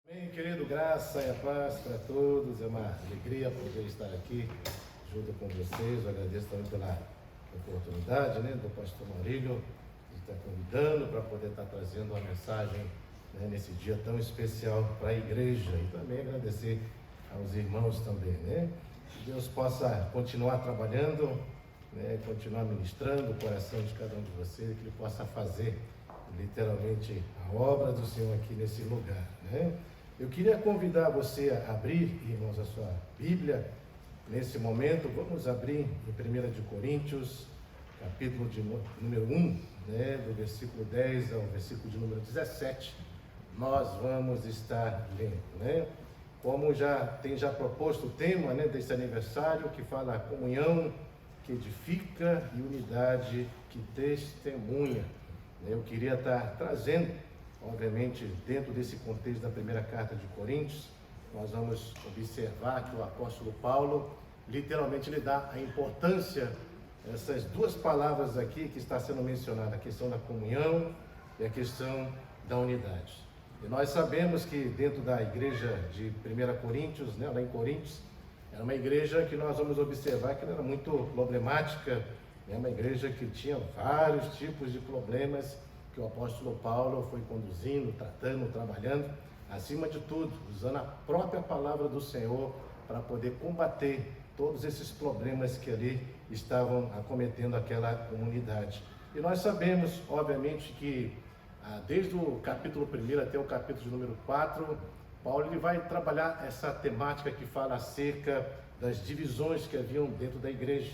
Bem, querido, graça e a paz para todos. É uma alegria poder estar aqui junto com vocês. Eu agradeço também pela oportunidade, do pastor Maurílio de estar convidando para poder estar trazendo uma mensagem, nesse dia tão especial para a igreja. E também agradecer aos irmãos também, Que Deus possa continuar trabalhando, continuar ministrando o coração de cada um de vocês, que Ele possa fazer literalmente a obra do Senhor aqui nesse lugar, Eu queria convidar você a abrir, irmãos, a sua Bíblia. Nesse momento, vamos abrir em 1 de Coríntios, capítulo de número 1, do versículo 10 ao versículo de número 17. Nós vamos estar lendo, Como tem proposto o tema, desse aniversário, que fala a comunhão que edifica e unidade que testemunha. Eu queria estar trazendo, obviamente, dentro desse contexto da primeira carta de Coríntios, nós vamos observar que o apóstolo Paulo, literalmente, ele dá a importância, essas duas palavras aqui que está sendo mencionada, a questão da comunhão e a questão da unidade. E nós sabemos que dentro da igreja de 1 Coríntios, lá em Coríntios, era uma igreja que nós vamos observar que ela era muito problemática, uma igreja que tinha vários tipos de problemas que o apóstolo Paulo foi conduzindo, tratando, trabalhando, acima de tudo, usando a própria palavra do Senhor para poder combater todos esses problemas que ali estavam acometendo aquela comunidade. E nós sabemos, obviamente, que desde o capítulo 1 até o capítulo de número 4, Paulo ele vai trabalhar essa temática que fala acerca das divisões que haviam dentro da igreja.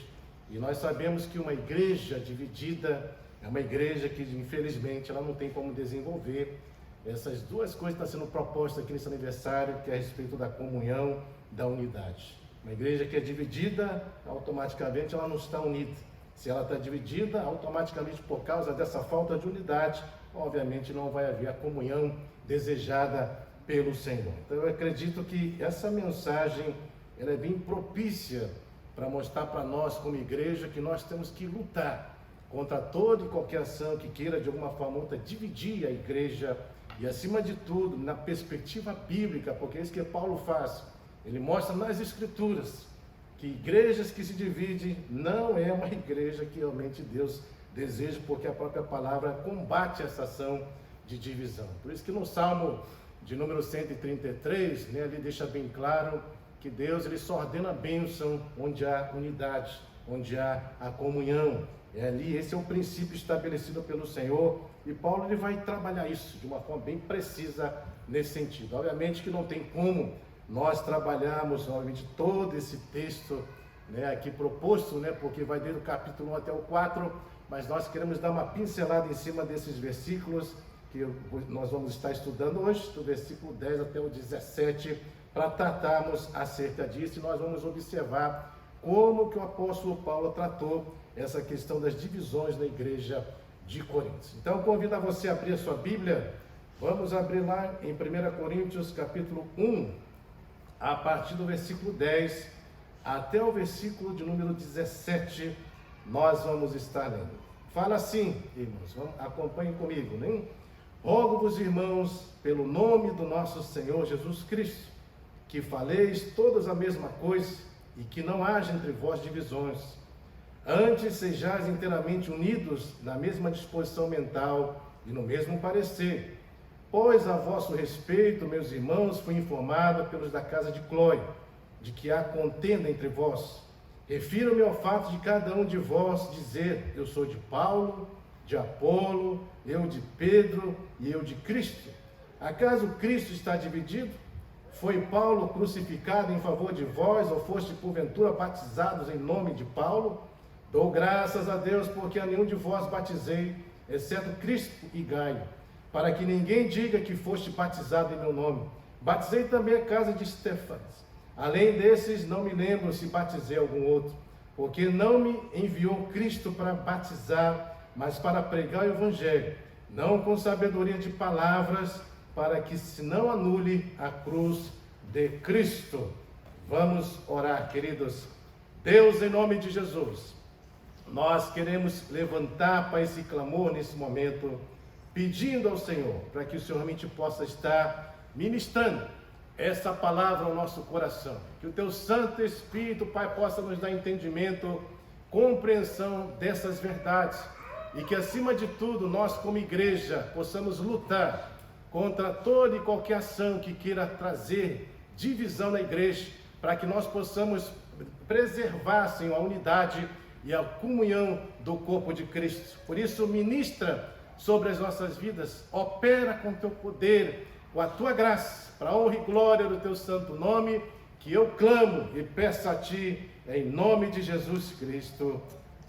E nós sabemos que uma igreja dividida é uma igreja que, infelizmente, ela não tem como desenvolver essas duas coisas que estão sendo propostas aqui nesse aniversário, que é a respeito da comunhão, da unidade. Uma igreja que é dividida, automaticamente ela não está unida. Se ela está dividida, automaticamente por causa dessa falta de unidade, obviamente não vai haver a comunhão desejada pelo Senhor. Então eu acredito que essa mensagem ela é bem propícia para mostrar para nós como igreja que nós temos que lutar contra toda e qualquer ação que queira de alguma forma ou outra dividir a igreja e acima de tudo na perspectiva bíblica, porque é isso que Paulo faz. Ele mostra nas escrituras que igrejas que se dividem não é uma igreja que realmente Deus deseja, porque a própria palavra combate essa ação de divisão. Por isso que no Salmo de número 133, ali deixa bem claro que Deus ele só ordena a bênção onde há unidade, onde há a comunhão. Ali esse é o princípio estabelecido pelo Senhor, e Paulo ele vai trabalhar isso de uma forma bem precisa nesse sentido. Obviamente que não tem como nós trabalharmos, obviamente, todo esse texto aqui proposto, porque vai desde o capítulo 1 até o 4, mas nós queremos dar uma pincelada em cima desses versículos que nós vamos estar estudando hoje, do versículo 10 até o 17, para tratarmos acerca disso, e nós vamos observar como que o apóstolo Paulo tratou essa questão das divisões na igreja de Coríntios. Então, eu convido a você a abrir a sua Bíblia. Vamos abrir lá em 1 Coríntios, capítulo 1, a partir do versículo 10 até o versículo de número 17, nós vamos estar lendo. Fala assim, irmãos, acompanhem comigo, Rogo-vos, irmãos, pelo nome do nosso Senhor Jesus Cristo, que faleis todas a mesma coisa e que não haja entre vós divisões. Antes sejais inteiramente unidos na mesma disposição mental e no mesmo parecer. Pois a vosso respeito, meus irmãos, fui informado pelos da casa de Cloé, de que há contenda entre vós. Refiro-me ao fato de cada um de vós dizer: eu sou de Paulo, de Apolo, eu de Pedro e eu de Cristo. Acaso Cristo está dividido? Foi Paulo crucificado em favor de vós, ou foste porventura batizados em nome de Paulo? Dou graças a Deus, porque a nenhum de vós batizei, exceto Crispo e Gaio, para que ninguém diga que foste batizado em meu nome. Batizei também a casa de Estéfanas. Além desses, não me lembro se batizei algum outro, porque não me enviou Cristo para batizar, mas para pregar o Evangelho, não com sabedoria de palavras, para que se não anule a cruz de Cristo. Vamos orar, queridos. Deus, em nome de Jesus, nós queremos levantar para esse clamor nesse momento, pedindo ao Senhor, para que o Senhor realmente possa estar ministrando essa palavra ao nosso coração. Que o teu Santo Espírito, Pai, possa nos dar entendimento, compreensão dessas verdades. E que, acima de tudo, nós como igreja possamos lutar contra toda e qualquer ação que queira trazer divisão na igreja, para que nós possamos preservar, Senhor, a unidade e a comunhão do corpo de Cristo. Por isso, ministra sobre as nossas vidas, opera com teu poder, com a tua graça, para a honra e glória do teu santo nome, que eu clamo e peço a ti, em nome de Jesus Cristo.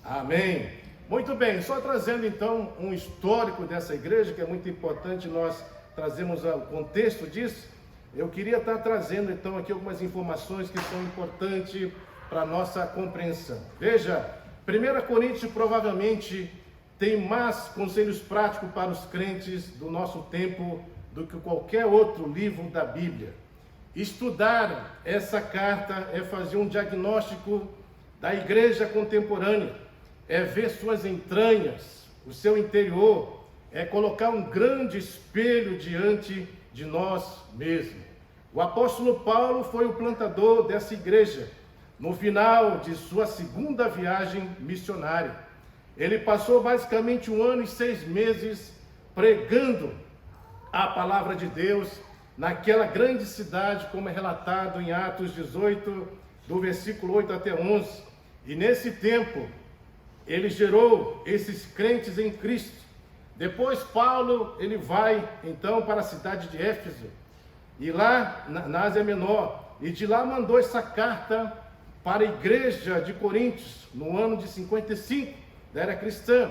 Amém. Muito bem, só trazendo então um histórico dessa igreja, que é muito importante nós trazermos o contexto disso. Eu queria estar trazendo então aqui algumas informações que são importantes para a nossa compreensão. Veja, 1 Coríntios provavelmente tem mais conselhos práticos para os crentes do nosso tempo do que qualquer outro livro da Bíblia. Estudar essa carta é fazer um diagnóstico da igreja contemporânea, é ver suas entranhas, o seu interior, é colocar um grande espelho diante de nós mesmos. O apóstolo Paulo foi o plantador dessa igreja no final de sua segunda viagem missionária. Ele passou basicamente 1 ano e 6 meses pregando a palavra de Deus naquela grande cidade, como é relatado em Atos 18, do versículo 8 até 11. E nesse tempo, ele gerou esses crentes em Cristo. Depois Paulo, ele vai então para a cidade de Éfeso, e lá na Ásia Menor, e de lá mandou essa carta para a igreja de Coríntios, no ano de 55, da era cristã.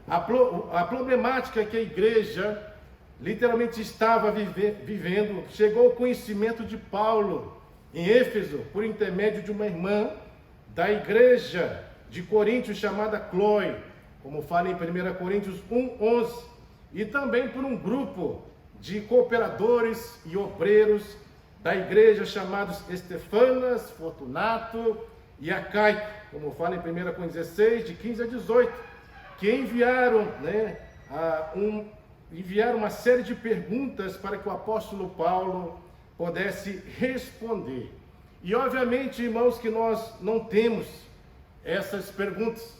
A problemática que a igreja literalmente estava vivendo, chegou ao conhecimento de Paulo em Éfeso, por intermédio de uma irmã da igreja de Coríntios, chamada Cloe, como fala em 1 Coríntios 1:11, e também por um grupo de cooperadores e obreiros da igreja, chamados Estefanas, Fortunato e Acaico, como fala em 1 Coríntios 16, de 15 a 18, que enviaram, enviaram uma série de perguntas para que o apóstolo Paulo pudesse responder. E obviamente, irmãos, que nós não temos essas perguntas.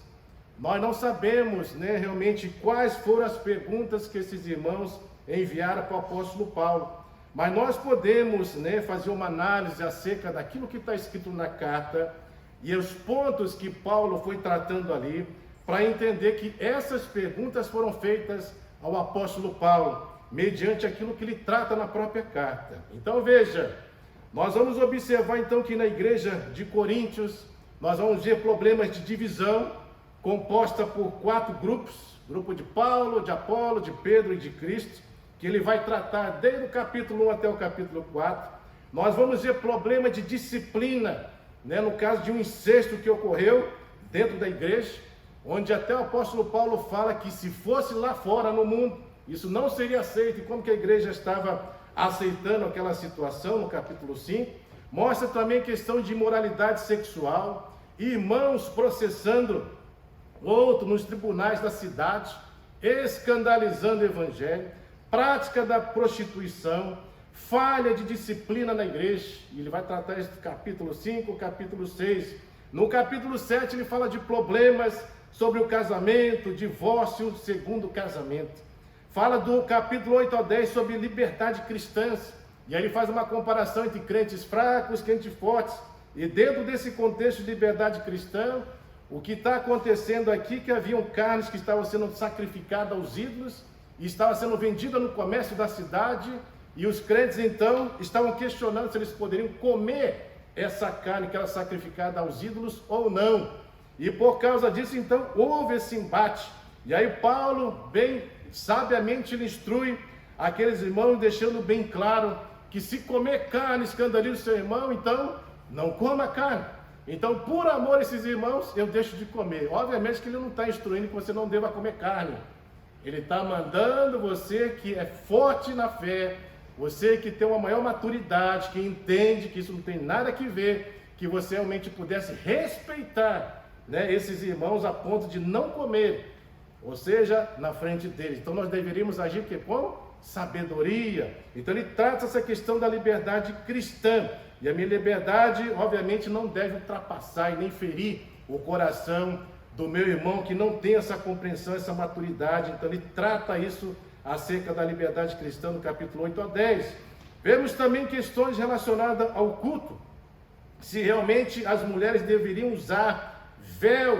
Nós não sabemos, realmente quais foram as perguntas que esses irmãos enviaram para o apóstolo Paulo. Mas nós podemos, fazer uma análise acerca daquilo que está escrito na carta e os pontos que Paulo foi tratando ali, para entender que essas perguntas foram feitas ao apóstolo Paulo, mediante aquilo que ele trata na própria carta. Então veja, nós vamos observar então que na igreja de Coríntios, nós vamos ver problemas de divisão, composta por 4 grupos, grupo de Paulo, de Apolo, de Pedro e de Cristo, que ele vai tratar desde o capítulo 1 até o capítulo 4. Nós vamos ver problema de disciplina, no caso de um incesto que ocorreu dentro da igreja, onde até o apóstolo Paulo fala que se fosse lá fora no mundo, isso não seria aceito, e como que a igreja estava aceitando aquela situação, no capítulo 5. Mostra também questão de imoralidade sexual, irmãos processando outro nos tribunais da cidade, escandalizando o evangelho, prática da prostituição, falha de disciplina na igreja. E ele vai tratar isso do capítulo 5, capítulo 6. No capítulo 7 ele fala de problemas sobre o casamento, divórcio segundo casamento. Fala do capítulo 8 ao 10 sobre liberdade cristã. E aí ele faz uma comparação entre crentes fracos, crentes fortes. E dentro desse contexto de liberdade cristã, o que está acontecendo aqui é que haviam carnes que estavam sendo sacrificadas aos ídolos e estavam sendo vendidas no comércio da cidade, e os crentes então estavam questionando se eles poderiam comer essa carne que era sacrificada aos ídolos ou não. E por causa disso então houve esse embate. E aí Paulo, bem sabiamente, ele instrui aqueles irmãos, deixando bem claro que se comer carne escandaliza o seu irmão, então não coma carne. Então, por amor a esses irmãos, eu deixo de comer. Obviamente que ele não está instruindo que você não deva comer carne. Ele está mandando você que é forte na fé, você que tem uma maior maturidade, que entende que isso não tem nada a ver, que você realmente pudesse respeitar, esses irmãos a ponto de não comer ou seja, na frente deles. Então nós deveríamos agir com sabedoria. Então ele trata essa questão da liberdade cristã. E a minha liberdade, obviamente, não deve ultrapassar e nem ferir o coração do meu irmão que não tem essa compreensão, essa maturidade. Então ele trata isso acerca da liberdade cristã no capítulo 8 a 10. Vemos também questões relacionadas ao culto. Se realmente as mulheres deveriam usar véu,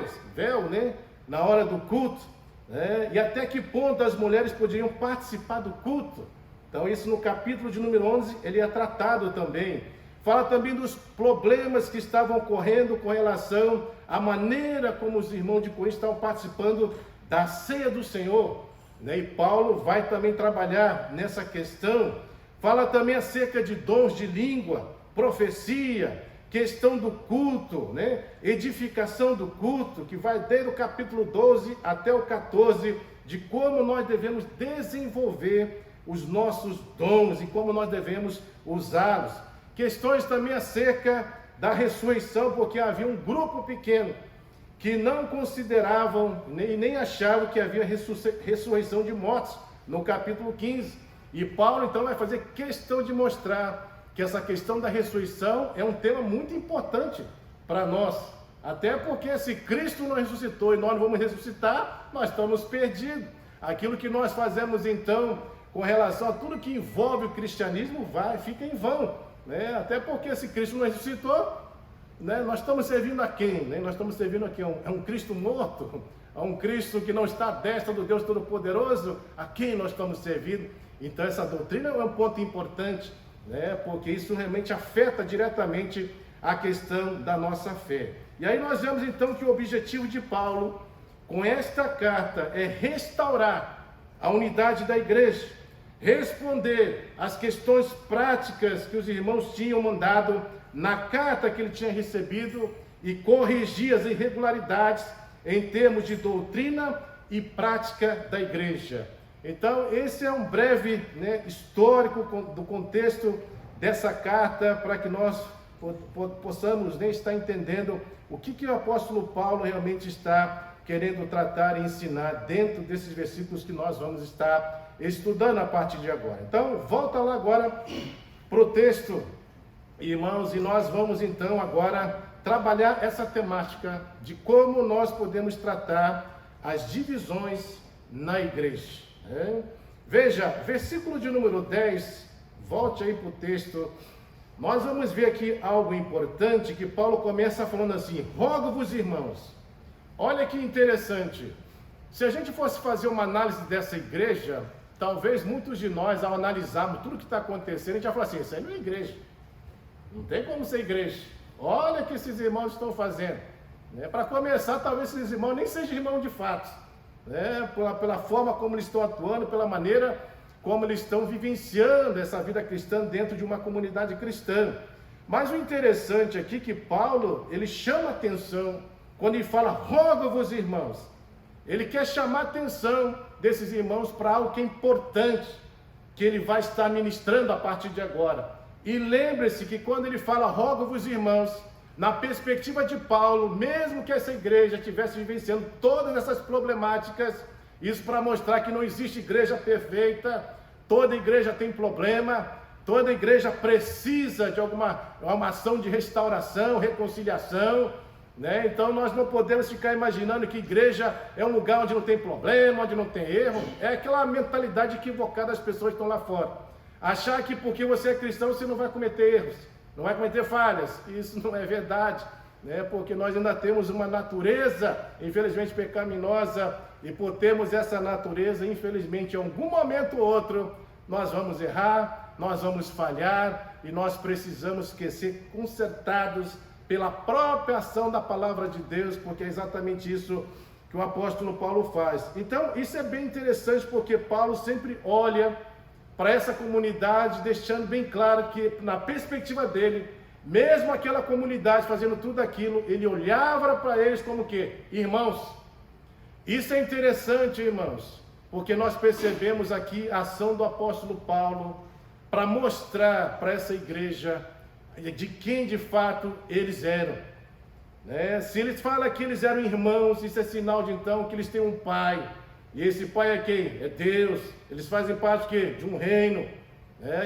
né, na hora do culto, né, e até que ponto as mulheres poderiam participar do culto. Então isso no capítulo de número 11 ele é tratado também. Fala também dos problemas que estavam ocorrendo com relação à maneira como os irmãos de Corinto estavam participando da ceia do Senhor, né? E Paulo vai também trabalhar nessa questão. Fala também acerca de dons de língua, profecia, questão do culto, né? Edificação do culto, que vai desde o capítulo 12 até o 14, de como nós devemos desenvolver os nossos dons e como nós devemos usá-los. Questões também acerca da ressurreição, porque havia um grupo pequeno que não consideravam nem achavam que havia ressurreição de mortos, no capítulo 15. E Paulo então vai fazer questão de mostrar que essa questão da ressurreição é um tema muito importante para nós. Até porque se Cristo não ressuscitou e nós não vamos ressuscitar, nós estamos perdidos. Aquilo que nós fazemos então com relação a tudo que envolve o cristianismo fica em vão. Né? Até porque se Cristo não ressuscitou, né, nós estamos servindo a quem? Né? Nós estamos servindo a quem? É um Cristo morto? A um Cristo que não está à destra do Deus Todo-Poderoso? A quem nós estamos servindo? Então essa doutrina é um ponto importante, né, porque isso realmente afeta diretamente a questão da nossa fé. E aí nós vemos então que o objetivo de Paulo com esta carta é restaurar a unidade da igreja, responder às questões práticas que os irmãos tinham mandado na carta que ele tinha recebido e corrigir as irregularidades em termos de doutrina e prática da igreja. Então, esse é um breve, né, histórico do contexto dessa carta, para que nós possamos, né, estar entendendo o que o apóstolo Paulo realmente está querendo tratar e ensinar dentro desses versículos que nós vamos estar estudando a partir de agora. Então, volta lá agora para o texto, irmãos, e nós vamos então agora trabalhar essa temática de como nós podemos tratar as divisões na igreja. Veja, versículo de número 10, volte aí para o texto. Nós vamos ver aqui algo importante, que Paulo começa falando assim: rogo-vos, irmãos. Olha que interessante. Se a gente fosse fazer uma análise dessa igreja, talvez muitos de nós, ao analisarmos tudo que está acontecendo, a gente vai falar assim: isso aí não é igreja. Não tem como ser igreja. Olha o que esses irmãos estão fazendo. Para começar, talvez esses irmãos nem sejam irmãos de fato. Pela forma como eles estão atuando, pela maneira como eles estão vivenciando essa vida cristã dentro de uma comunidade cristã. Mas o interessante aqui é que Paulo, ele chama atenção quando ele fala: rogo-vos, irmãos. Ele quer chamar a atenção desses irmãos para algo que é importante, que ele vai estar ministrando a partir de agora. E lembre-se que quando ele fala rogo-vos, irmãos, na perspectiva de Paulo, mesmo que essa igreja estivesse vivenciando todas essas problemáticas, isso para mostrar que não existe igreja perfeita, toda igreja tem problema, toda igreja precisa de uma ação de restauração, reconciliação, né? Então nós não podemos ficar imaginando que igreja é um lugar onde não tem problema, onde não tem erro. É aquela mentalidade equivocada das pessoas que estão lá fora. Achar que porque você é cristão você não vai cometer erros, não vai cometer falhas. Isso não é verdade, né? Porque nós ainda temos uma natureza, infelizmente, pecaminosa, e por termos essa natureza, infelizmente, em algum momento ou outro, nós vamos errar, nós vamos falhar, e nós precisamos ser consertados pela própria ação da palavra de Deus, porque é exatamente isso que o apóstolo Paulo faz. Então, isso é bem interessante, porque Paulo sempre olha para essa comunidade, deixando bem claro que, na perspectiva dele, mesmo aquela comunidade fazendo tudo aquilo, ele olhava para eles como que? Irmãos. Isso é interessante, irmãos, porque nós percebemos aqui a ação do apóstolo Paulo para mostrar para essa igreja de quem de fato eles eram, né? Se eles falam que eles eram irmãos, isso é sinal de então que eles têm um pai, E esse pai é quem? É Deus. Eles fazem parte de um reino.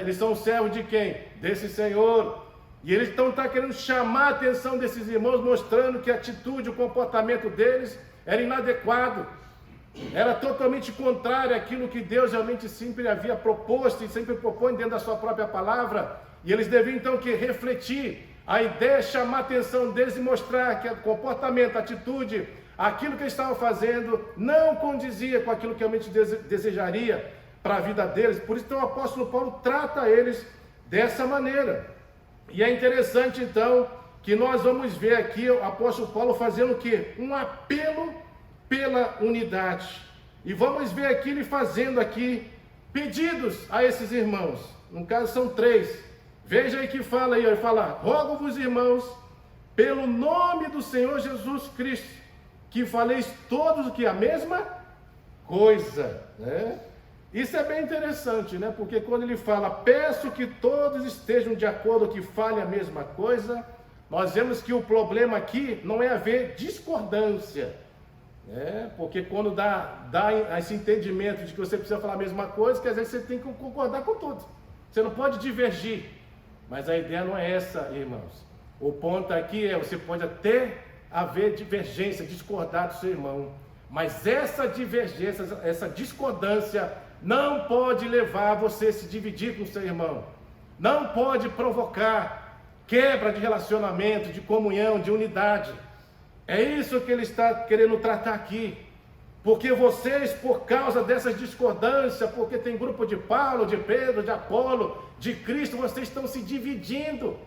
Eles são servos de quem? Desse Senhor. E eles estão querendo chamar a atenção desses irmãos, mostrando que a atitude, o comportamento deles era inadequado. Era totalmente contrário àquilo que Deus realmente sempre havia proposto e sempre propõe dentro da sua própria palavra. E eles deviam então refletir. A ideia é chamar a atenção deles e mostrar que o comportamento, a atitude, aquilo que eles estavam fazendo não condizia com aquilo que realmente desejaria para a vida deles. Por isso então, o apóstolo Paulo trata eles dessa maneira. E é interessante então que nós vamos ver aqui o apóstolo Paulo fazendo o quê? Um apelo pela unidade. E vamos ver aqui ele fazendo aqui pedidos a esses irmãos. No caso são 3. Veja aí que fala aí, ele fala: rogo-vos, irmãos, pelo nome do Senhor Jesus Cristo, que faleis todos o que? A mesma coisa, né? Isso é bem interessante, né? Porque quando ele fala, peço que todos estejam de acordo, que falem a mesma coisa, nós vemos que o problema aqui não é haver discordância, né? Porque quando dá esse entendimento de que você precisa falar a mesma coisa, que às vezes você tem que concordar com tudo. Você não pode divergir. Mas a ideia não é essa, irmãos. O ponto aqui é, você pode até haver divergência, discordar do seu irmão, mas essa divergência, essa discordância não pode levar você a se dividir com o seu irmão. Não pode provocar quebra de relacionamento, de comunhão, de unidade. É isso que ele está querendo tratar aqui. Porque vocês, por causa dessas discordâncias, porque tem grupo de Paulo, de Pedro, de Apolo, de Cristo, vocês estão se dividindo.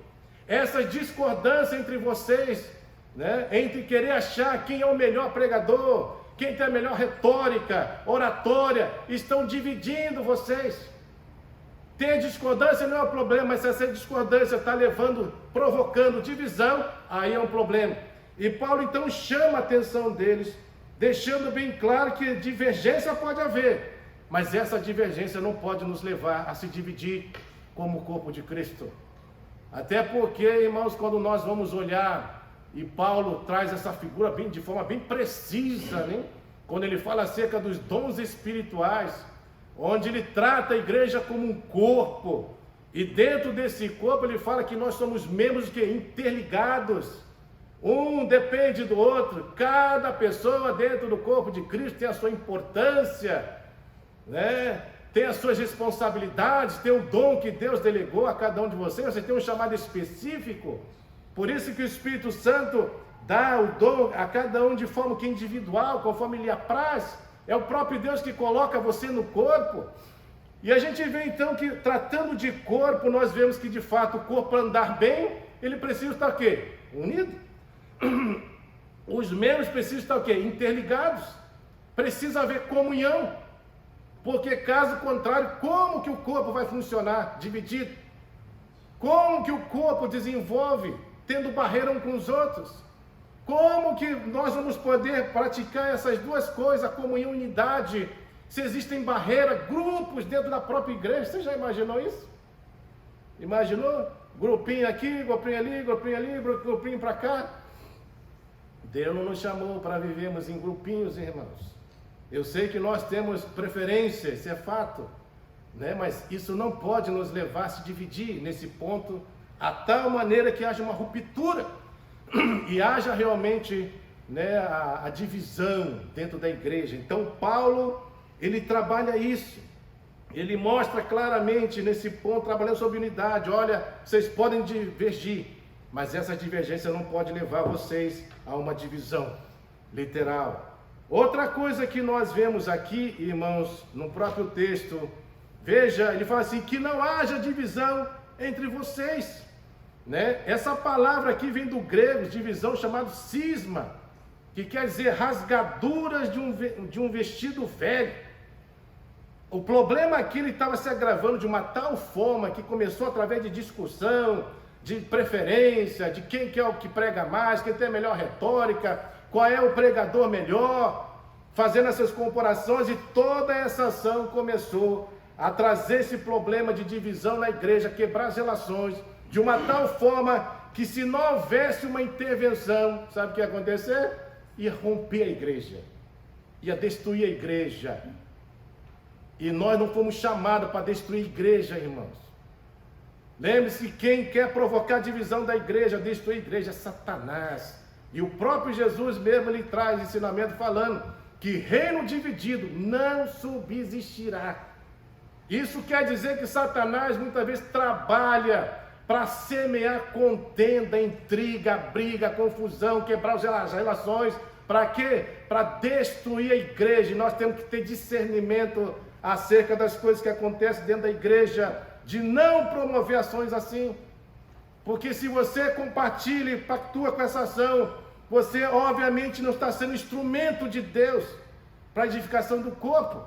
Essa discordância entre vocês, né, entre querer achar quem é o melhor pregador, quem tem a melhor retórica, oratória, estão dividindo vocês. Ter discordância não é um problema, mas se essa discordância está provocando divisão, aí é um problema. E Paulo então chama a atenção deles, deixando bem claro que divergência pode haver, mas essa divergência não pode nos levar a se dividir como o corpo de Cristo. Até porque, irmãos, quando nós vamos olhar, e Paulo traz essa figura de forma bem precisa, né? Quando ele fala acerca dos dons espirituais, onde ele trata a igreja como um corpo, e dentro desse corpo ele fala que nós somos membros interligados. Um depende do outro, cada pessoa dentro do corpo de Cristo tem a sua importância, né? Tem as suas responsabilidades, tem o dom que Deus delegou a cada um de vocês, você tem um chamado específico. Por isso que o Espírito Santo dá o dom a cada um de forma que individual, conforme lhe apraz. É o próprio Deus que coloca você no corpo. E a gente vê então que, tratando de corpo, nós vemos que de fato o corpo, para andar bem, ele precisa estar o quê? Unido. Os membros precisam estar o quê? Interligados. Precisa haver comunhão. Porque caso contrário, como que o corpo vai funcionar dividido? Como que o corpo desenvolve tendo barreira uns com os outros? Como que nós vamos poder praticar essas duas coisas, a comunhão e unidade, se existem barreiras, grupos dentro da própria igreja? Você já imaginou isso? Imaginou? Grupinho aqui, grupinho ali, grupinho para cá. Deus não nos chamou para vivermos em grupinhos, irmãos. Eu sei que nós temos preferências, isso é fato, né? Mas isso não pode nos levar a se dividir nesse ponto, a tal maneira que haja uma ruptura e haja realmente, né, a divisão dentro da igreja. Então Paulo, ele trabalha isso, ele mostra claramente nesse ponto, trabalhando sobre unidade. Olha, vocês podem divergir, mas essa divergência não pode levar vocês a uma divisão literal. Outra coisa que nós vemos aqui, irmãos, no próprio texto, veja, ele fala assim, que não haja divisão entre vocês, né? Essa palavra aqui vem do grego, divisão, chamado cisma, que quer dizer rasgaduras de um vestido velho. O problema aqui, ele estava se agravando de uma tal forma que começou através de discussão, de preferência, de quem que é o que prega mais, quem tem a melhor retórica, qual é o pregador melhor, fazendo essas comparações, e toda essa ação começou a trazer esse problema de divisão na igreja, quebrar as relações, de uma tal forma que, se não houvesse uma intervenção, sabe o que ia acontecer? Ia romper a igreja. ia destruir a igreja. E nós não fomos chamados para destruir a igreja, irmãos. Lembre-se, quem quer provocar a divisão da igreja, destruir a igreja, é Satanás. E o próprio Jesus mesmo, ele traz ensinamento falando que reino dividido não subsistirá. Isso quer dizer que Satanás muitas vezes trabalha para semear contenda, intriga, briga, confusão, quebrar as relações. Para quê? Para destruir a igreja. E nós temos que ter discernimento acerca das coisas que acontecem dentro da igreja, de não promover ações assim. Porque se você compartilha e pactua com essa ação, você obviamente não está sendo instrumento de Deus para a edificação do corpo.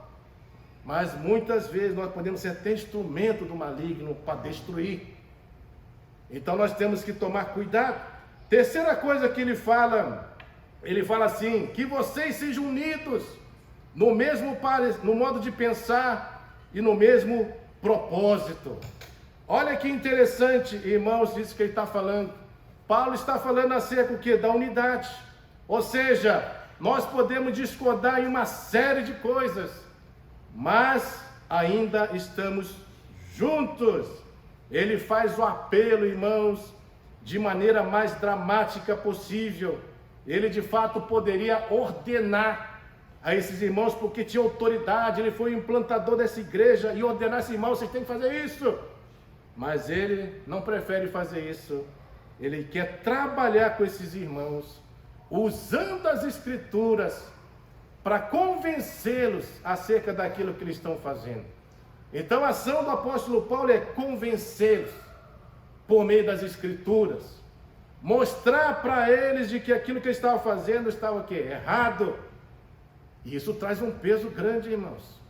Mas muitas vezes nós podemos ser até instrumento do maligno para destruir. Então nós temos que tomar cuidado. Terceira coisa que ele fala assim, que vocês sejam unidos no modo de pensar e no mesmo propósito. Olha que interessante, irmãos, isso que ele está falando. Paulo está falando acerca do quê? Da unidade. Ou seja, nós podemos discordar em uma série de coisas, mas ainda estamos juntos. Ele faz o apelo, irmãos, de maneira mais dramática possível. Ele de fato poderia ordenar a esses irmãos, porque tinha autoridade, ele foi o implantador dessa igreja, e ordenar a esses irmãos, vocês têm que fazer isso. Mas ele não prefere fazer isso. Ele quer trabalhar com esses irmãos, usando as escrituras, para convencê-los acerca daquilo que eles estão fazendo. Então a ação do apóstolo Paulo é convencê-los, por meio das escrituras, mostrar para eles de que aquilo que eles estavam fazendo estava o quê? Errado. E isso traz um peso grande, irmãos.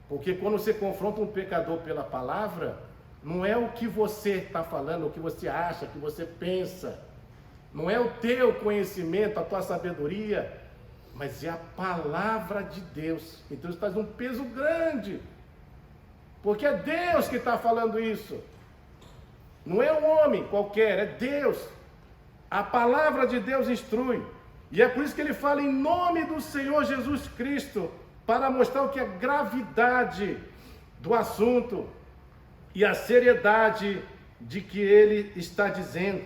Porque quando você confronta um pecador pela palavra, não é o que você está falando, o que você acha, o que você pensa. Não é o teu conhecimento, a tua sabedoria, mas é a palavra de Deus. Então isso traz um peso grande. Porque é Deus que está falando isso. Não é um homem qualquer, é Deus. A palavra de Deus instrui. E é por isso que ele fala em nome do Senhor Jesus Cristo, para mostrar o que é a gravidade do assunto e a seriedade de que ele está dizendo.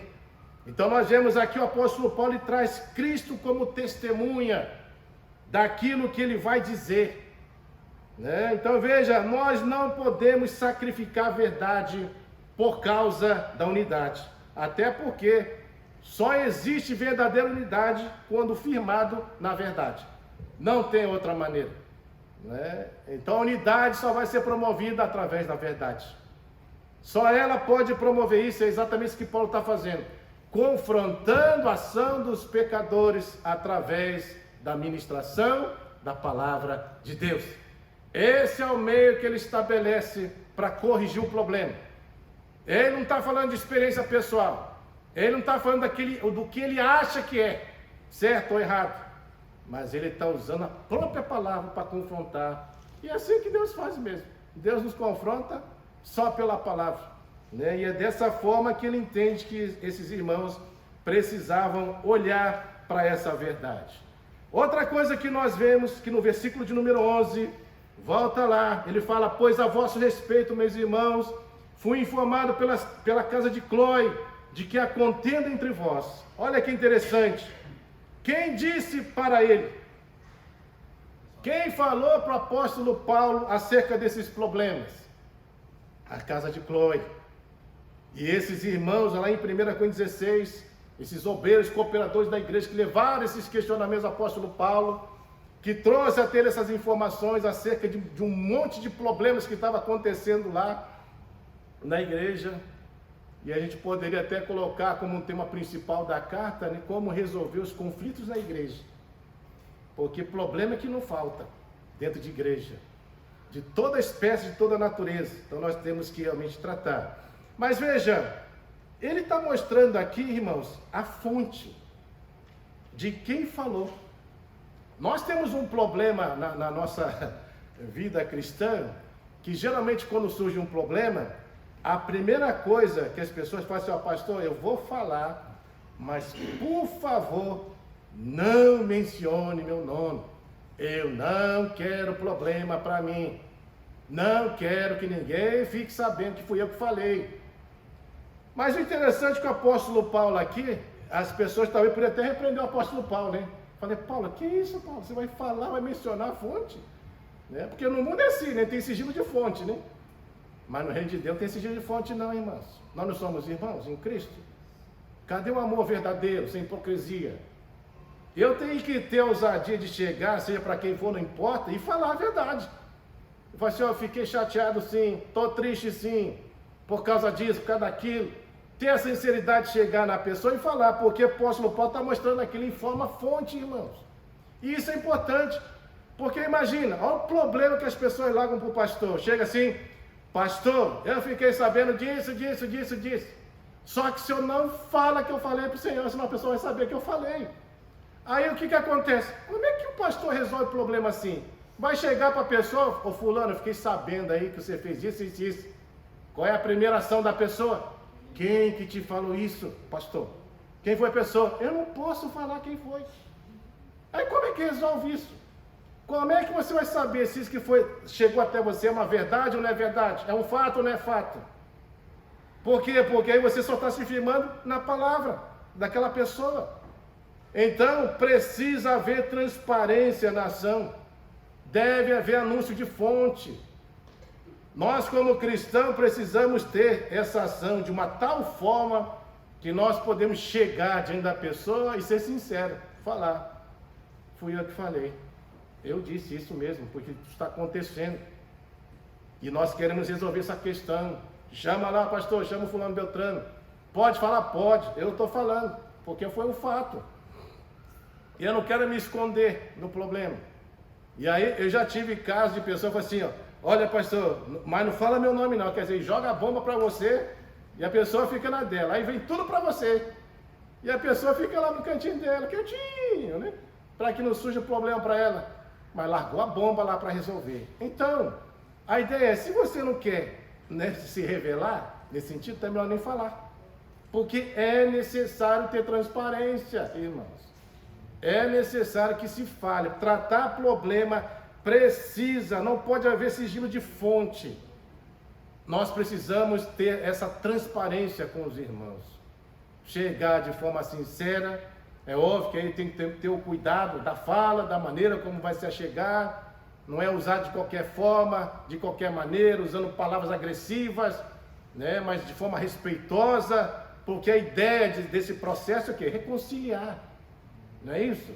Então nós vemos aqui o apóstolo Paulo traz Cristo como testemunha daquilo que ele vai dizer. Então veja, nós não podemos sacrificar a verdade por causa da unidade. Até porque só existe verdadeira unidade quando firmado na verdade. Não tem outra maneira. Então a unidade só vai ser promovida através da verdade. Só ela pode promover isso, é exatamente isso que Paulo está fazendo. Confrontando a ação dos pecadores através da ministração da palavra de Deus. Esse é o meio que ele estabelece para corrigir o problema. Ele não está falando de experiência pessoal. Ele não está falando do que ele acha que é, certo ou errado. Mas ele está usando a própria palavra para confrontar. E é assim que Deus faz mesmo. Deus nos confronta só pela palavra. E é dessa forma que ele entende que esses irmãos precisavam olhar para essa verdade. Outra coisa que nós vemos, que no versículo de número 11, volta lá, ele fala: pois a vosso respeito, meus irmãos, fui informado pela casa de Cloe, de que há contenda entre vós. Olha que interessante. Quem disse para ele? Quem falou para o apóstolo Paulo acerca desses problemas? A casa de Cloe. E esses irmãos, lá em 1 Coríntios 16, esses obreiros, cooperadores da igreja, que levaram esses questionamentos ao apóstolo Paulo, que trouxe a ter essas informações acerca de um monte de problemas que estava acontecendo lá na igreja. E a gente poderia até colocar como um tema principal da carta, como resolver os conflitos na igreja. Porque problema é que não falta dentro de igreja, de toda espécie, de toda natureza. Então nós temos que realmente tratar. Mas veja, ele está mostrando aqui, irmãos, a fonte de quem falou. Nós temos um problema na nossa vida cristã, que geralmente quando surge um problema, a primeira coisa que as pessoas fazem assim: pastor, eu vou falar, mas por favor, não mencione meu nome. Eu não quero problema para mim. Não quero que ninguém fique sabendo que fui eu que falei. Mas o interessante é que o apóstolo Paulo aqui, as pessoas talvez poderiam até repreender o apóstolo Paulo, né? Falei, Paulo, que isso, Paulo? Você vai falar, vai mencionar a fonte? Né? Porque no mundo é assim, né? Tem sigilo de fonte, né? Mas no reino de Deus não tem sigilo de fonte não, irmãos. Nós não somos irmãos em Cristo. Cadê o amor verdadeiro, sem hipocrisia? Eu tenho que ter a ousadia de chegar, seja para quem for, não importa, e falar a verdade. Eu falo assim, eu fiquei chateado sim, estou triste sim, por causa disso, por causa daquilo. Ter a sinceridade de chegar na pessoa e falar, porque o apóstolo Paulo está mostrando aquilo em forma fonte, irmãos. E isso é importante, porque imagina, olha o problema que as pessoas largam para o pastor. Chega assim, pastor, eu fiquei sabendo disso. Só que se eu não falo que eu falei para o Senhor, senão a pessoa vai saber que eu falei. Aí o que acontece? Como é que o pastor resolve o problema assim? Vai chegar para a pessoa, ô fulano, eu fiquei sabendo aí que você fez isso. Qual é a primeira ação da pessoa? Quem que te falou isso, pastor? Quem foi a pessoa? Eu não posso falar quem foi. Aí como é que resolve isso? Como é que você vai saber se isso que chegou até você é uma verdade ou não é verdade? É um fato ou não é fato? Por quê? Porque aí você só está se firmando na palavra daquela pessoa. Então, precisa haver transparência na ação. Deve haver anúncio de fonte. Nós, como cristãos, precisamos ter essa ação de uma tal forma que nós podemos chegar diante da pessoa e ser sincero, falar, fui eu que falei, eu disse isso mesmo, porque está acontecendo. E nós queremos resolver essa questão. Chama lá, pastor, chama o fulano Beltrano. Pode falar? Pode. Eu estou falando, porque foi um fato. E eu não quero me esconder no problema. E aí eu já tive casos de pessoas que falam assim, ó, olha pastor, mas não fala meu nome não, quer dizer, joga a bomba para você e a pessoa fica na dela, aí vem tudo para você. E a pessoa fica lá no cantinho dela, quietinho, né? Para que não surja problema para ela. Mas largou a bomba lá para resolver. Então, a ideia é, se você não quer, né, se revelar, nesse sentido, é melhor nem falar. Porque é necessário ter transparência, irmãos. É necessário que se fale. Tratar problema precisa, não pode haver sigilo de fonte. Nós precisamos ter essa transparência com os irmãos. Chegar de forma sincera. É óbvio que aí tem que ter o cuidado da fala, da maneira como vai se achegar. Não é usar de qualquer forma, de qualquer maneira, usando palavras agressivas, né? Mas de forma respeitosa, porque a ideia desse processo é o quê? Reconciliar. Não é isso?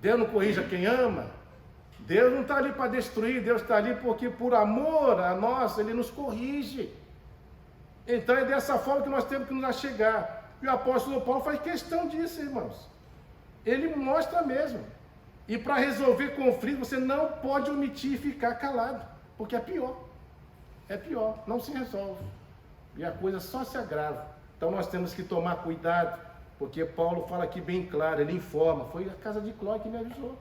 Deus não corrige a quem ama. Deus não está ali para destruir, Deus está ali porque por amor a nós, Ele nos corrige. Então é dessa forma que nós temos que nos achegar. E o apóstolo Paulo faz questão disso, irmãos. Ele mostra mesmo. E para resolver conflito, você não pode omitir e ficar calado, porque é pior. É pior, não se resolve. E a coisa só se agrava. Então nós temos que tomar cuidado, porque Paulo fala aqui bem claro, ele informa, foi a casa de Clói que me avisou.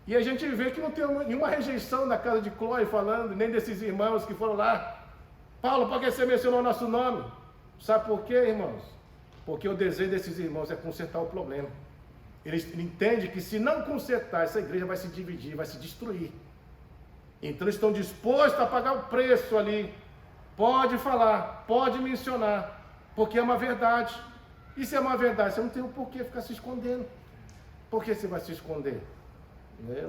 E a gente vê que não tem nenhuma rejeição na casa de Clói falando, nem desses irmãos que foram lá. Paulo, por que você mencionou o nosso nome? Sabe por quê, irmãos? Porque o desejo desses irmãos é consertar o problema. Eles entendem que se não consertar, essa igreja vai se dividir, vai se destruir. Então eles estão dispostos a pagar o preço ali. Pode falar, pode mencionar, porque é uma verdade. E se é uma verdade, você não tem o porquê ficar se escondendo. Por que você vai se esconder?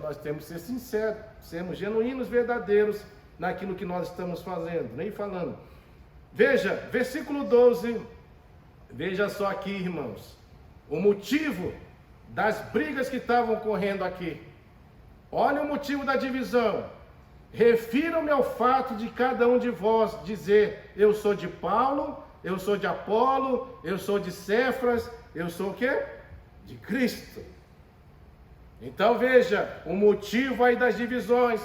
Nós temos que ser sinceros, sermos genuínos, verdadeiros naquilo que nós estamos fazendo, nem falando. Veja, versículo 12, veja só aqui, irmãos, o motivo das brigas que estavam ocorrendo aqui. Olha o motivo da divisão. Refiram-me ao fato de cada um de vós dizer, eu sou de Paulo, eu sou de Apolo, eu sou de Cefas, eu sou o quê? De Cristo. Então veja, o motivo aí das divisões,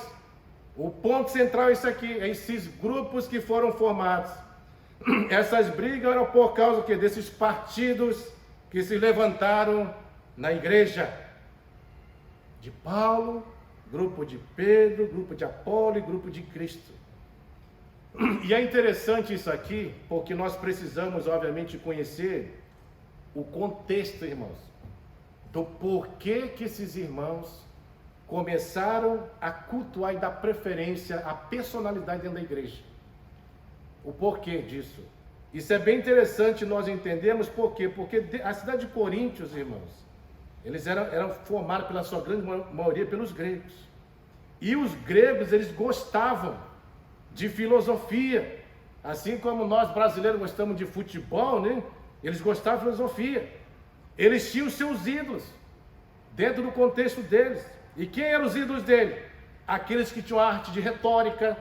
o ponto central é isso aqui, é esses grupos que foram formados. Essas brigas eram por causa do quê? Desses partidos que se levantaram na igreja. De Paulo, grupo de Pedro, grupo de Apolo e grupo de Cristo. E é interessante isso aqui, porque nós precisamos, obviamente, conhecer o contexto, irmãos, do porquê que esses irmãos começaram a cultuar e dar preferência à personalidade dentro da igreja. O porquê disso? Isso é bem interessante nós entendermos por quê? Porque a cidade de Coríntios, irmãos, eles eram formados pela sua grande maioria pelos gregos. E os gregos, eles gostavam de filosofia, assim como nós brasileiros gostamos de futebol, né? Eles gostavam de filosofia. Eles tinham seus ídolos, dentro do contexto deles. E quem eram os ídolos dele? Aqueles que tinham a arte de retórica,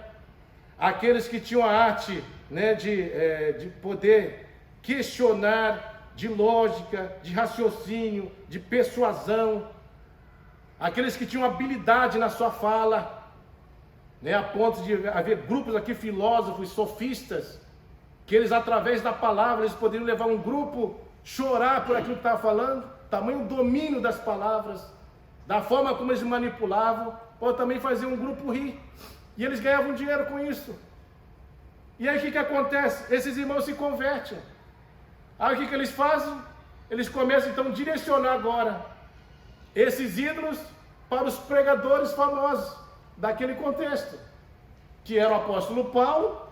aqueles que tinham a arte, né, de poder questionar, de lógica, de raciocínio, de persuasão, aqueles que tinham habilidade na sua fala, né, a ponto de haver grupos aqui, filósofos, sofistas, que eles, através da palavra, eles poderiam levar um grupo chorar por aquilo que estava falando, tamanho domínio das palavras, da forma como eles manipulavam, ou também fazer um grupo rir, e eles ganhavam dinheiro com isso. E aí o que acontece? Esses irmãos se convertem. Aí o que eles fazem? Eles começam então a direcionar agora esses ídolos para os pregadores famosos daquele contexto, que era o apóstolo Paulo,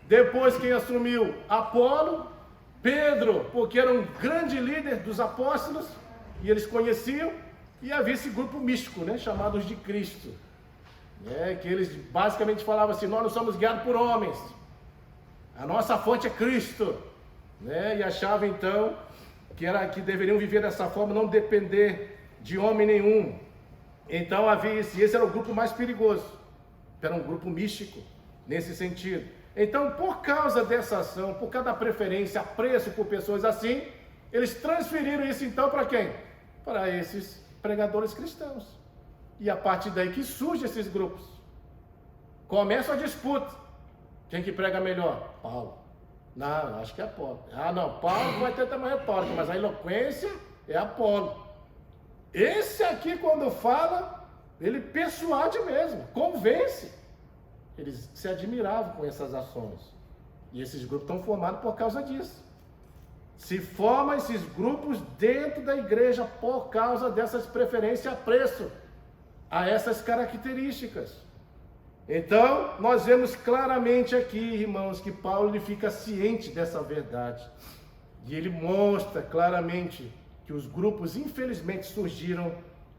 depois quem assumiu Apolo, Pedro, porque era um grande líder dos apóstolos, e eles conheciam, e havia esse grupo místico, né, chamados de Cristo, que eles basicamente falavam assim: nós não somos guiados por homens, a nossa fonte é Cristo, e achavam então que deveriam viver dessa forma, não depender de homem nenhum. Então havia esse era o grupo mais perigoso, era um grupo místico nesse sentido. Então, por causa dessa ação, por causa da preferência, apreço por pessoas assim, eles transferiram isso então para quem? Para esses pregadores cristãos. E a partir daí que surgem esses grupos. Começa a disputa. Quem que prega melhor? Paulo. Não, acho que é Apolo. Ah, não, Paulo vai ter também retórica, mas a eloquência é Apolo. Esse aqui, quando fala, ele persuade mesmo, convence. Eles se admiravam com essas ações. E esses grupos estão formados por causa disso. Se formam esses grupos dentro da igreja por causa dessas preferências e apreço a essas características. Então, nós vemos claramente aqui, irmãos, que Paulo ele fica ciente dessa verdade. E ele mostra claramente que os grupos, infelizmente, surgiram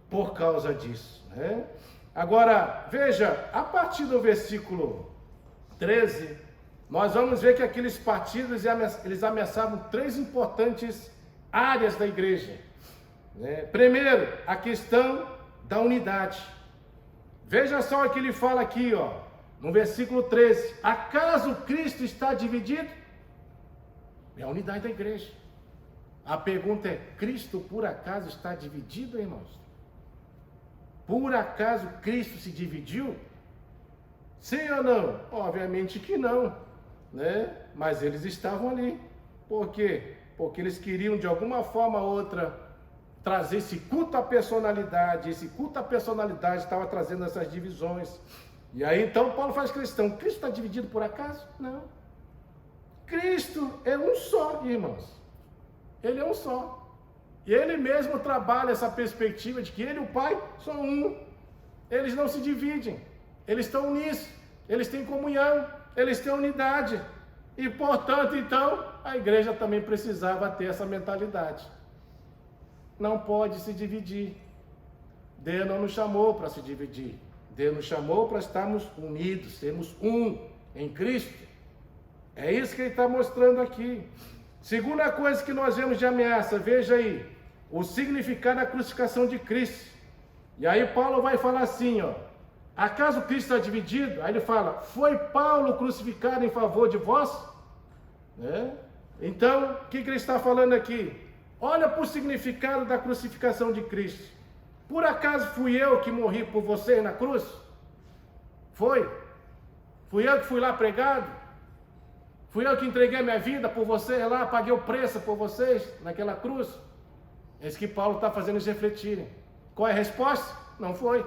por causa disso, né? Agora, veja, a partir do versículo 13, nós vamos ver que aqueles partidos, eles ameaçavam 3 importantes áreas da igreja, né? Primeiro, a questão da unidade. Veja só o que ele fala aqui, no versículo 13. Acaso Cristo está dividido? É a unidade da igreja. A pergunta é: Cristo por acaso está dividido, irmãos? Por acaso Cristo se dividiu? Sim ou não? Obviamente que não, né? Mas eles estavam ali. Por quê? Porque eles queriam de alguma forma ou outra trazer esse culto à personalidade. Esse culto à personalidade estava trazendo essas divisões. E aí então Paulo faz questão: Cristo está dividido por acaso? Não. Cristo é um só, irmãos. Ele é um só. E ele mesmo trabalha essa perspectiva de que ele e o Pai são um. Eles não se dividem. Eles estão unidos. Eles têm comunhão. Eles têm unidade. E, portanto, então, a igreja também precisava ter essa mentalidade. Não pode se dividir. Deus não nos chamou para se dividir. Deus nos chamou para estarmos unidos, sermos um em Cristo. É isso que ele está mostrando aqui. Segunda coisa que nós vemos de ameaça, veja aí, o significado da crucificação de Cristo. E aí Paulo vai falar assim, acaso Cristo está dividido? Aí ele fala: foi Paulo crucificado em favor de vós? Então, o que ele está falando aqui? Olha para o significado da crucificação de Cristo. Por acaso fui eu que morri por vocês na cruz? Foi? Fui eu que fui lá pregado? Fui eu que entreguei minha vida por vocês lá, paguei o preço por vocês naquela cruz? É isso que Paulo está fazendo eles refletirem. Qual é a resposta? Não foi.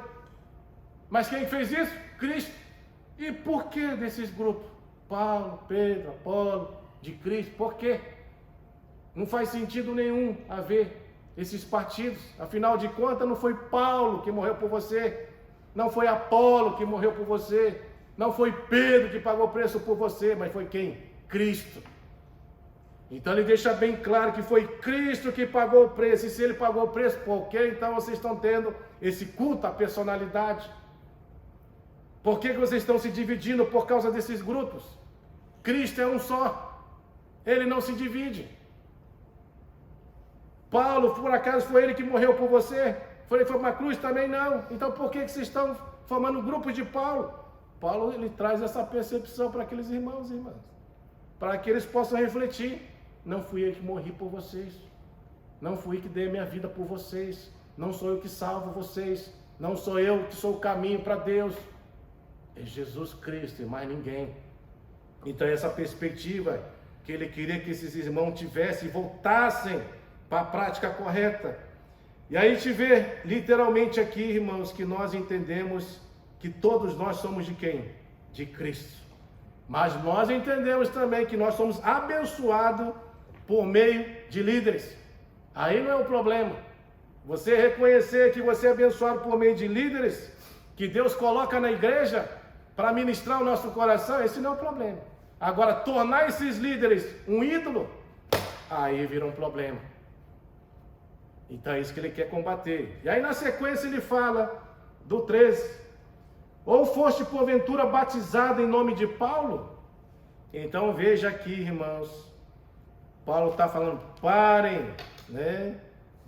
Mas quem fez isso? Cristo. E por que desses grupos? Paulo, Pedro, Apolo, de Cristo. Por quê? Não faz sentido nenhum haver esses partidos. Afinal de contas, não foi Paulo que morreu por você. Não foi Apolo que morreu por você. Não foi Pedro que pagou o preço por você, mas foi quem? Cristo. Então ele deixa bem claro que foi Cristo que pagou o preço. E se ele pagou o preço, por que então vocês estão tendo esse culto à personalidade? Por que vocês estão se dividindo por causa desses grupos? Cristo é um só. Ele não se divide. Paulo, por acaso, foi ele que morreu por você? Foi uma cruz também? Não. Então por que vocês estão formando grupos de Paulo? Paulo, ele traz essa percepção para aqueles irmãos e irmãs, para que eles possam refletir. Não fui eu que morri por vocês. Não fui eu que dei a minha vida por vocês. Não sou eu que salvo vocês. Não sou eu que sou o caminho para Deus. É Jesus Cristo e mais ninguém. Então essa perspectiva que ele queria que esses irmãos tivessem e voltassem para a prática correta. E aí a gente vê literalmente aqui, irmãos, que nós entendemos que todos nós somos de quem? De Cristo. Mas nós entendemos também que nós somos abençoados por meio de líderes. Aí não é o problema. Você reconhecer que você é abençoado por meio de líderes, que Deus coloca na igreja para ministrar o nosso coração, esse não é o problema. Agora, tornar esses líderes um ídolo, aí vira um problema. Então é isso que ele quer combater. E aí na sequência ele fala do 13. Ou foste porventura batizado em nome de Paulo? Então veja aqui, irmãos, Paulo está falando, parem, né,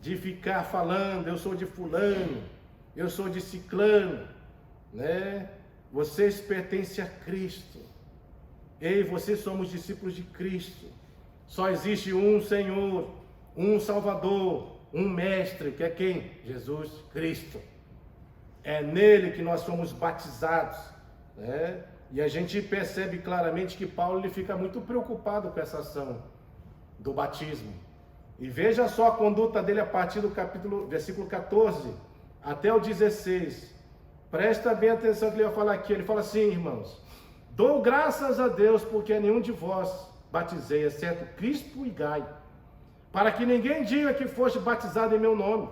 de ficar falando, eu sou de fulano, eu sou de ciclano, né? Vocês pertencem a Cristo. Eu e vocês somos discípulos de Cristo. Só existe um Senhor, um Salvador, um Mestre, que é quem? Jesus Cristo. É nele que nós somos batizados, né? E a gente percebe claramente que Paulo ele fica muito preocupado com essa ação do batismo. E veja só a conduta dele a partir do versículo 14 até o 16. Presta bem atenção que ele vai falar aqui. Ele fala assim, irmãos: dou graças a Deus porque a nenhum de vós batizei, exceto Crispo e Gaio, para que ninguém diga que foste batizado em meu nome.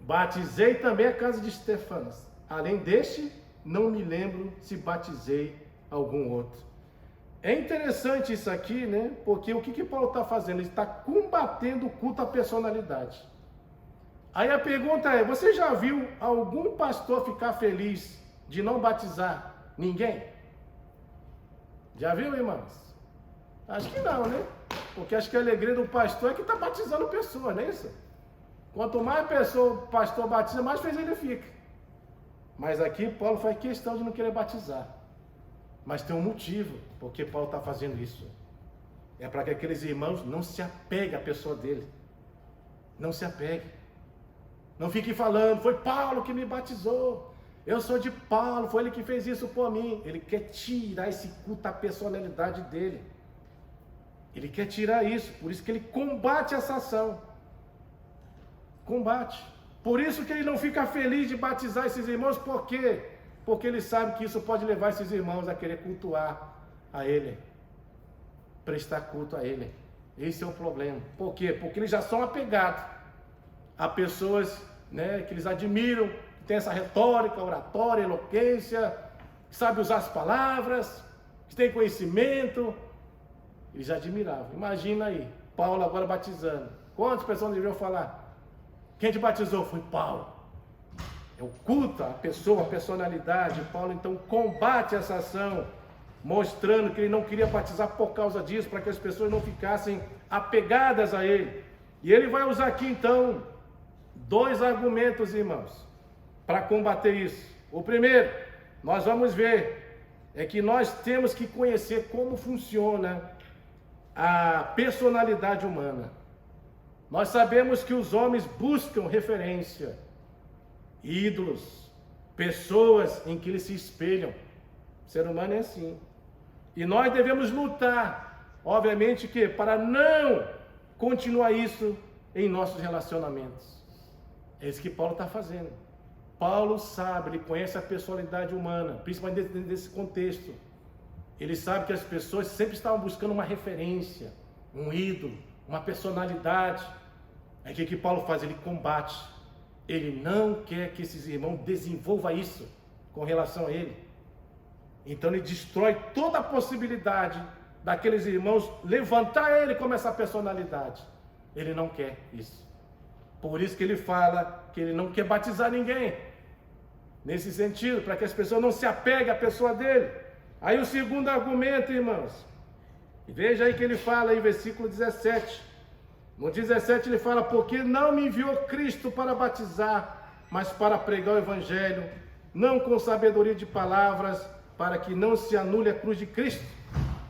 Batizei também a casa de Estefanas. Além deste, não me lembro se batizei algum outro. É interessante isso aqui, né? Porque o que Paulo está fazendo? Ele está combatendo o culto à personalidade. Aí a pergunta é, você já viu algum pastor ficar feliz de não batizar ninguém? Já viu, irmãos? Acho que não, né? Porque acho que a alegria do pastor é que está batizando pessoas, não é isso? Quanto mais o pastor batiza, mais feliz ele fica. Mas aqui Paulo faz questão de não querer batizar. Mas tem um motivo porque Paulo está fazendo isso. É para que aqueles irmãos não se apeguem à pessoa dele. Não se apeguem. Não fiquem falando, foi Paulo que me batizou. Eu sou de Paulo, foi ele que fez isso por mim. Ele quer tirar esse culto à personalidade dele. Ele quer tirar isso, por isso que ele combate essa ação. Combate. Por isso que ele não fica feliz de batizar esses irmãos, por quê? Porque ele sabe que isso pode levar esses irmãos a querer cultuar a ele, prestar culto a ele. Esse é o problema. Por quê? Porque eles já são apegados a pessoas, né, que eles admiram, que tem essa retórica, oratória, eloquência, que sabe usar as palavras, que tem conhecimento. Eles admiravam. Imagina aí, Paulo agora batizando. Quantas pessoas deveriam falar? Quem te batizou? Foi Paulo. É o culto, a pessoa, a personalidade. Paulo então combate essa ação, mostrando que ele não queria batizar por causa disso, para que as pessoas não ficassem apegadas a ele. E ele vai usar aqui então 2 argumentos, irmãos, para combater isso. O primeiro, nós vamos ver, é que nós temos que conhecer como funciona a personalidade humana. Nós sabemos que os homens buscam referência, ídolos, pessoas em que eles se espelham. O ser humano é assim. E nós devemos lutar, obviamente, que para não continuar isso em nossos relacionamentos. É isso que Paulo está fazendo. Paulo sabe, ele conhece a personalidade humana, principalmente dentro desse contexto. Ele sabe que as pessoas sempre estavam buscando uma referência, um ídolo, uma personalidade. É o que Paulo faz? Ele combate. Ele não quer que esses irmãos desenvolvam isso com relação a ele. Então ele destrói toda a possibilidade daqueles irmãos levantar ele como essa personalidade. Ele não quer isso. Por isso que ele fala que ele não quer batizar ninguém. Nesse sentido, para que as pessoas não se apeguem à pessoa dele. Aí o segundo argumento, irmãos. Veja aí que ele fala em versículo 17. No 17 ele fala, porque não me enviou Cristo para batizar, mas para pregar o evangelho, não com sabedoria de palavras, para que não se anule a cruz de Cristo.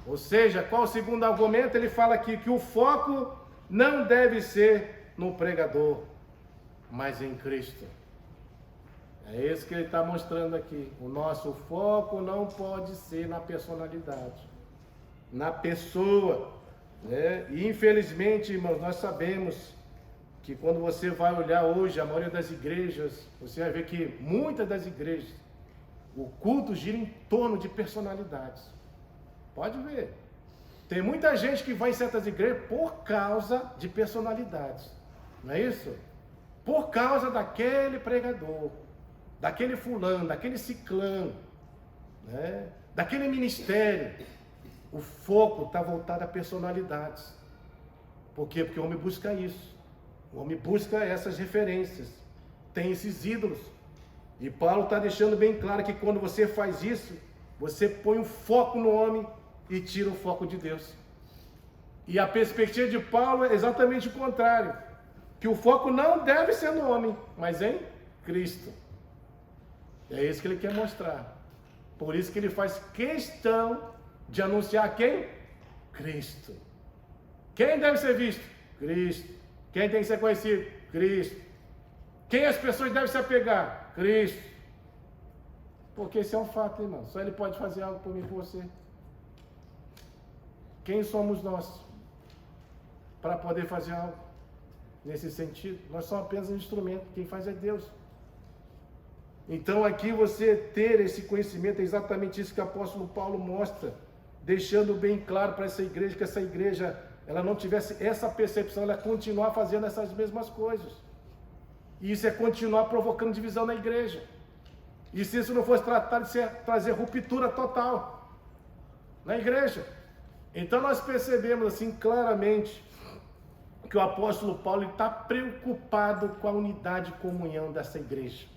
Ou seja, qual o segundo argumento? Ele fala aqui que o foco não deve ser no pregador, mas em Cristo. É isso que ele está mostrando aqui. O nosso foco não pode ser na personalidade, na pessoa, né? E infelizmente, irmãos, nós sabemos que quando você vai olhar hoje a maioria das igrejas, você vai ver que muitas das igrejas, o culto gira em torno de personalidades. Pode ver. Tem muita gente que vai em certas igrejas por causa de personalidades. Não é isso? Por causa daquele pregador, daquele fulano, daquele ciclano, né? Daquele ministério. O foco está voltado a personalidades. Por quê? Porque o homem busca isso. O homem busca essas referências. Tem esses ídolos. E Paulo está deixando bem claro que quando você faz isso, você põe um foco no homem e tira o foco de Deus. E a perspectiva de Paulo é exatamente o contrário. Que o foco não deve ser no homem, mas em Cristo. É isso que ele quer mostrar. Por isso que ele faz questão de anunciar quem? Cristo. Quem deve ser visto? Cristo. Quem tem que ser conhecido? Cristo. Quem as pessoas devem se apegar? Cristo. Porque esse é um fato, irmão. Só ele pode fazer algo por mim e por você. Quem somos nós para poder fazer algo nesse sentido? Nós somos apenas um instrumento. Quem faz é Deus. Então aqui você ter esse conhecimento é exatamente isso que o apóstolo Paulo mostra, deixando bem claro para essa igreja, que essa igreja ela não tivesse essa percepção, ela continuar fazendo essas mesmas coisas. E isso é continuar provocando divisão na igreja. E se isso não fosse tratado de trazer ruptura total na igreja. Então nós percebemos assim claramente que o apóstolo Paulo está preocupado com a unidade e comunhão dessa igreja.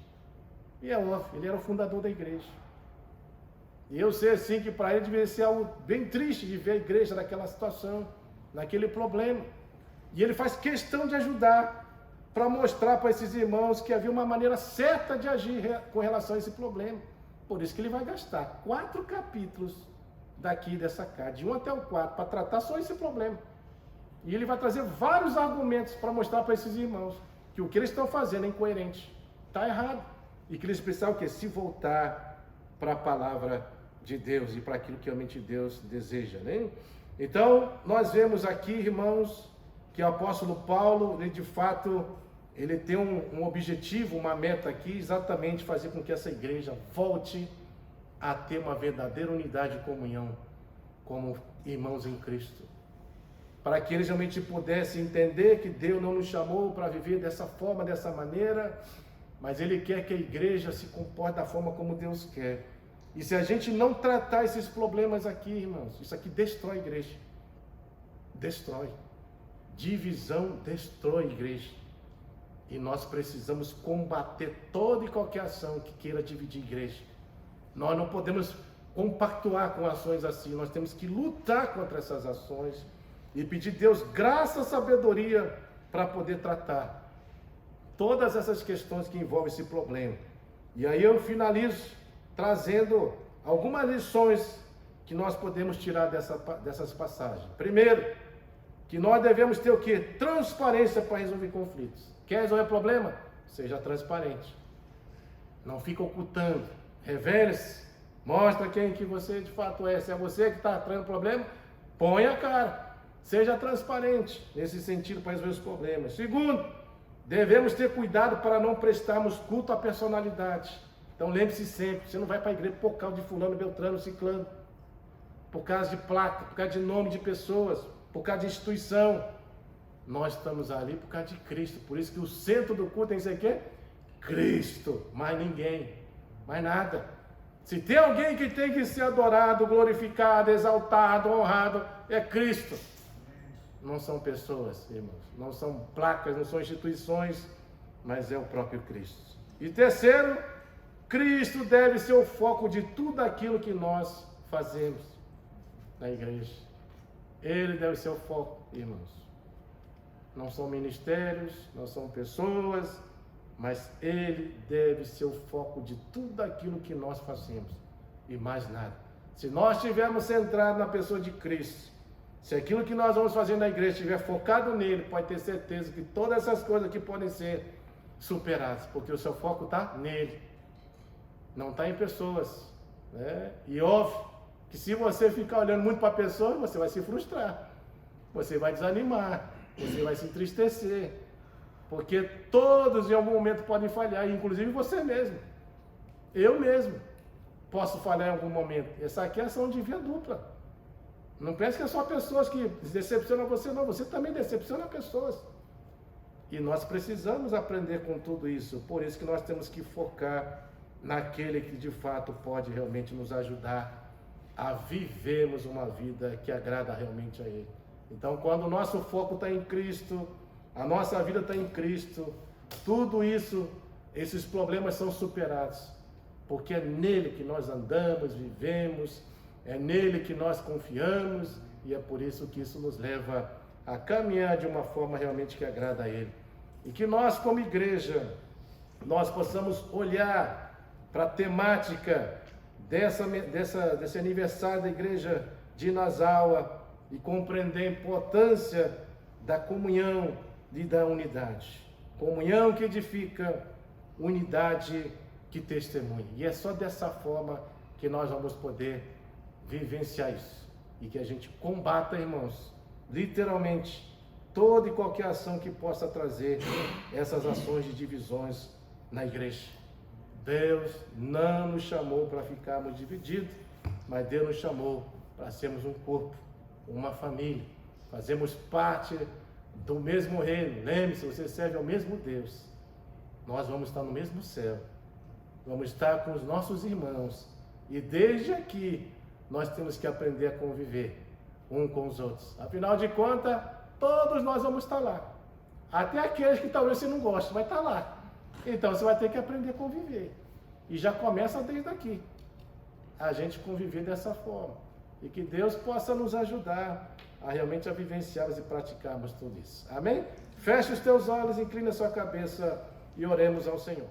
E é óbvio, ele era o fundador da igreja. E eu sei assim que para ele devia ser algo bem triste de ver a igreja naquela situação, naquele problema. E ele faz questão de ajudar para mostrar para esses irmãos que havia uma maneira certa de agir com relação a esse problema. Por isso que ele vai gastar 4 capítulos daqui dessa carta, de 1 até o 4, para tratar só esse problema. E ele vai trazer vários argumentos para mostrar para esses irmãos que o que eles estão fazendo é incoerente, está errado. E que eles precisam o quê? Se voltar para a palavra de Deus e para aquilo que realmente Deus deseja, né? Então, nós vemos aqui, irmãos, que o apóstolo Paulo, ele de fato, ele tem um objetivo, uma meta aqui, exatamente fazer com que essa igreja volte a ter uma verdadeira unidade e comunhão como irmãos em Cristo. Para que eles realmente pudessem entender que Deus não nos chamou para viver dessa forma, dessa maneira, mas Ele quer que a igreja se comporte da forma como Deus quer. E se a gente não tratar esses problemas aqui, irmãos, isso aqui destrói a igreja. Destrói. Divisão destrói a igreja. E nós precisamos combater toda e qualquer ação que queira dividir a igreja. Nós não podemos compactuar com ações assim. Nós temos que lutar contra essas ações e pedir a Deus graça e sabedoria para poder tratar todas essas questões que envolvem esse problema. E aí eu finalizo trazendo algumas lições que nós podemos tirar dessas passagens. Primeiro, que nós devemos ter o quê? Transparência para resolver conflitos. Quer resolver problema? Seja transparente. Não fica ocultando. Revele-se. Mostra quem que você de fato é. Se é você que está trazendo problema, põe a cara. Seja transparente nesse sentido para resolver os problemas. Segundo, devemos ter cuidado para não prestarmos culto à personalidade. Então lembre-se sempre, você não vai para a igreja por causa de fulano, beltrano, ciclano, por causa de placa, por causa de nome de pessoas, por causa de instituição. Nós estamos ali por causa de Cristo. Por isso que o centro do culto tem que ser o quê? Cristo, mais ninguém, mais nada. Se tem alguém que tem que ser adorado, glorificado, exaltado, honrado, é Cristo. Não são pessoas, irmãos, não são placas, não são instituições, mas é o próprio Cristo. E terceiro, Cristo deve ser o foco de tudo aquilo que nós fazemos na igreja. Ele deve ser o foco, irmãos. Não são ministérios, não são pessoas, mas Ele deve ser o foco de tudo aquilo que nós fazemos. E mais nada. Se nós estivermos centrados na pessoa de Cristo, se aquilo que nós vamos fazer na igreja estiver focado nele, pode ter certeza que todas essas coisas aqui podem ser superadas, porque o seu foco está nele, não está em pessoas, né? E óbvio que se você ficar olhando muito para a pessoa, você vai se frustrar, você vai desanimar, você vai se entristecer, porque todos em algum momento podem falhar, inclusive você mesmo, eu mesmo posso falhar em algum momento. Essa aqui é ação de via dupla. Não pense que é só pessoas que decepcionam você, não, você também decepciona pessoas. E nós precisamos aprender com tudo isso, por isso que nós temos que focar naquele que de fato pode realmente nos ajudar a vivermos uma vida que agrada realmente a Ele. Então, quando o nosso foco está em Cristo, a nossa vida está em Cristo, tudo isso, esses problemas são superados, porque é nele que nós andamos, vivemos, é nele que nós confiamos, e é por isso que isso nos leva a caminhar de uma forma realmente que agrada a Ele. E que nós, como igreja, nós possamos olhar para a temática desse aniversário da igreja de Nassau e compreender a importância da comunhão e da unidade. Comunhão que edifica, unidade que testemunha. E é só dessa forma que nós vamos poder vivenciar isso. E que a gente combata, irmãos, literalmente, toda e qualquer ação que possa trazer essas ações de divisões na igreja. Deus não nos chamou para ficarmos divididos, mas Deus nos chamou para sermos um corpo, uma família, fazemos parte do mesmo reino. Lembre-se, você serve ao mesmo Deus. Nós vamos estar no mesmo céu, vamos estar com os nossos irmãos, e desde aqui nós temos que aprender a conviver um com os outros. Afinal de contas, todos nós vamos estar lá. Até aqueles que talvez você não goste, vai estar lá. Então você vai ter que aprender a conviver. E já começa desde aqui, a gente conviver dessa forma. E que Deus possa nos ajudar a realmente vivenciarmos e praticarmos tudo isso. Amém? Feche os teus olhos, inclina a sua cabeça e oremos ao Senhor.